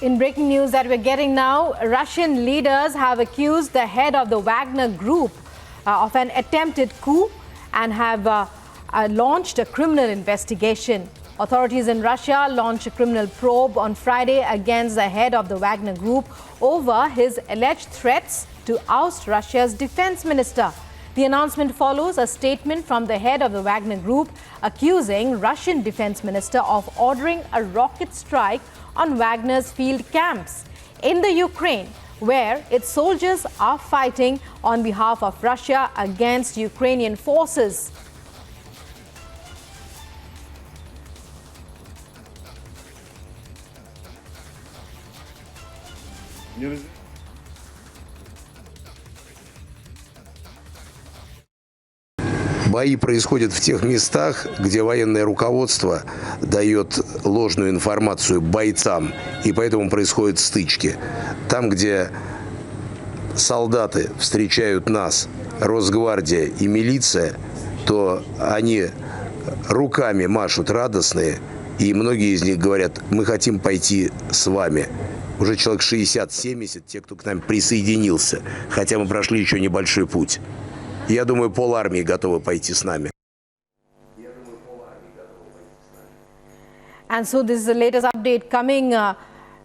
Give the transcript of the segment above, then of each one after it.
In breaking news that we're getting now, Russian leaders have accused the head of the Wagner group of an attempted coup and have launched a criminal investigation. Authorities in Russia launched a criminal probe on Friday against the head of the Wagner group over his alleged threats to oust Russia's defense minister. The announcement follows a statement from the head of the Wagner group accusing Russian defense minister of ordering a rocket strike on Wagner's field camps in the Ukraine, where its soldiers are fighting on behalf of Russia against Ukrainian forces. Бои происходят в тех местах, где военное руководство дает ложную информацию бойцам, и поэтому происходят стычки. Там, где солдаты встречают нас, Росгвардия и милиция, то они руками машут радостные, и многие из них говорят: мы хотим пойти с вами. Уже человек 60-70, те, кто к нам присоединился, хотя мы прошли еще небольшой путь. Я думаю, полармии готовы пойти с нами. And so this is the latest update coming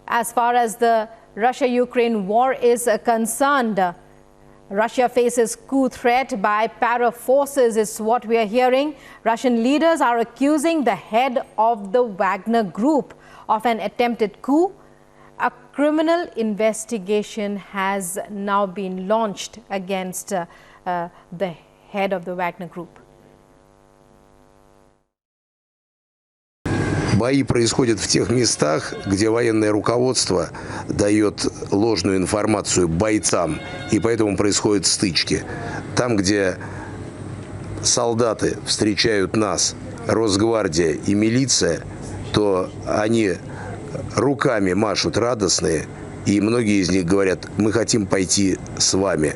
as far as the Russia-Ukraine war is concerned. Russia faces coup threat by para forces is what we are hearing. Russian leaders are accusing the head of the Wagner group of an attempted coup. A criminal investigation has now been launched against the head of the Wagner group. Бои происходят в тех местах, где военное руководство дает ложную информацию бойцам, и поэтому происходят стычки. Там, где солдаты встречают нас, Росгвардия и милиция, то они руками машут радостные, и многие из них говорят: мы хотим пойти с вами.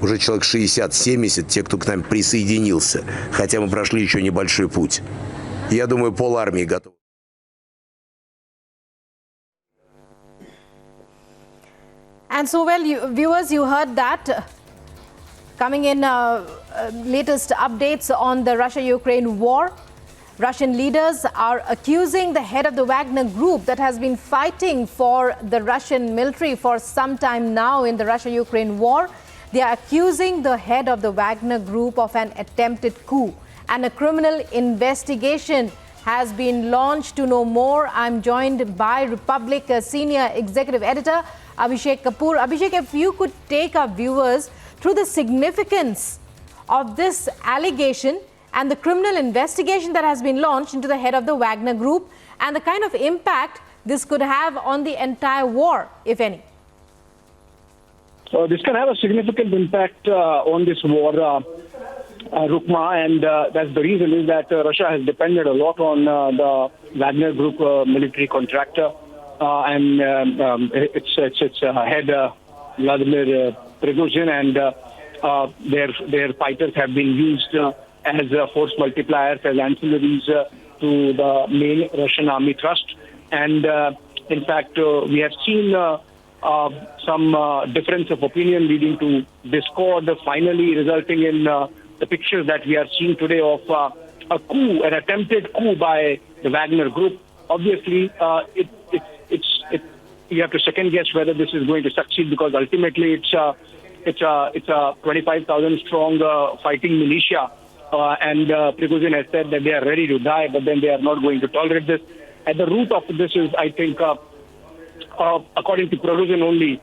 Уже человек 60-70, те, кто к нам присоединился, хотя мы прошли еще небольшой путь. Я думаю, полармии готовы. And so, well, viewers, you heard that. Coming in latest updates on the Russia-Ukraine war. Russian leaders are accusing the head of the Wagner group that has been fighting for the Russian military for some time now in the Russia-Ukraine war. They are accusing the head of the Wagner group of an attempted coup, and a criminal investigation has been launched. To know more, I'm joined by Republic Senior Executive Editor Abhishek Kapoor. Abhishek, if you could take our viewers through the significance of this allegation and the criminal investigation that has been launched into the head of the Wagner group, and the kind of impact this could have on the entire war, if any. This can have a significant impact on this war, Rukma, and that's the reason is that Russia has depended a lot on the Wagner group military contractor, and its head Yevgeny Prigozhin, and their fighters have been used as force multipliers, as ancillaries to the main Russian army thrust. And in fact, we have seen some difference of opinion leading to discord, finally resulting in the pictures that we are seeing today of a coup, an attempted coup by the Wagner group. Obviously, you have to second guess whether this is going to succeed, because ultimately it's a 25,000 strong fighting militia, and Prigozhin has said that they are ready to die, but then they are not going to tolerate this. At the root of this is, I think, according to Prigozhin only,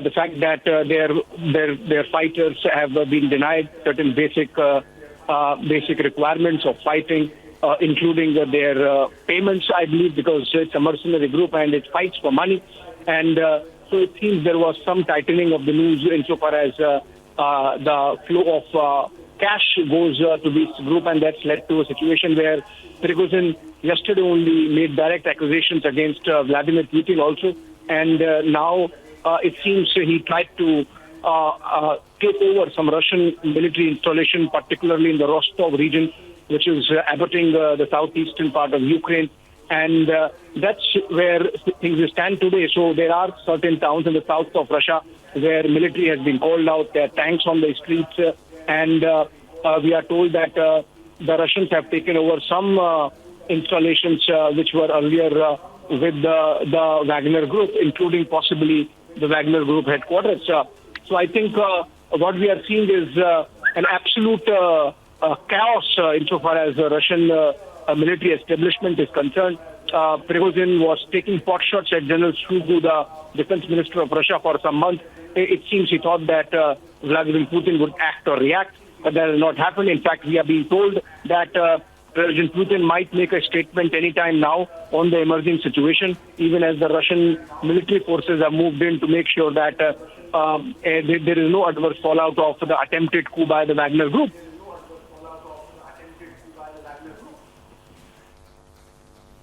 the fact that their fighters have been denied certain basic requirements of fighting, including their payments, I believe, because it's a mercenary group and it fights for money. And so it seems there was some tightening of the noose insofar as the flow of cash goes to this group, and that's led to a situation where Prigozhin yesterday only made direct accusations against Vladimir Putin also, and now it seems he tried to take over some Russian military installation, particularly in the Rostov region, which is abutting the southeastern part of Ukraine. And that's where things stand today. So there are certain towns in the south of Russia where military has been called out. There are tanks on the streets. And we are told that the Russians have taken over some installations which were earlier with the Wagner group, including possibly the Wagner group headquarters. So I think what we are seeing is an absolute chaos insofar as the Russian military establishment is concerned. Prigozhin was taking pot shots at General Shoigu, the defense minister of Russia, for some months. It seems he thought that Vladimir Putin would act or react, but that has not happened. In fact, we are being told that President Putin might make a statement anytime now on the emerging situation, even as the Russian military forces have moved in to make sure that there is no adverse fallout of the attempted coup by the Wagner group.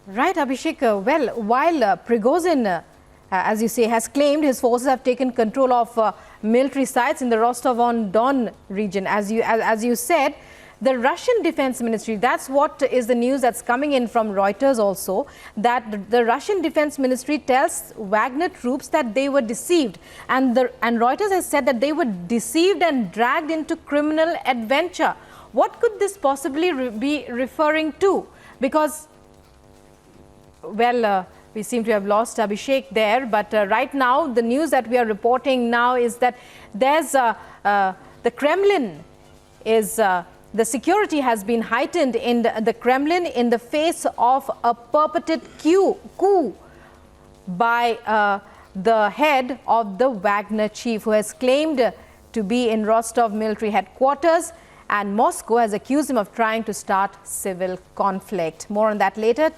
Right, Abhishek. Well, while Prigozhin, as you say, has claimed his forces have taken control of military sites in the Rostov-on-Don region, as you said, the Russian Defense Ministry, that's what is the news that's coming in from Reuters also, that the Russian Defense Ministry tells Wagner troops that they were deceived. And Reuters has said that they were deceived and dragged into criminal adventure. What could this possibly be referring to? Because, well, we seem to have lost Abhishek there, but right now the news that we are reporting now is that there's the Kremlin is the security has been heightened in the Kremlin in the face of a purported coup by the head of the Wagner chief, who has claimed to be in Rostov military headquarters, and Moscow has accused him of trying to start civil conflict. More on that later.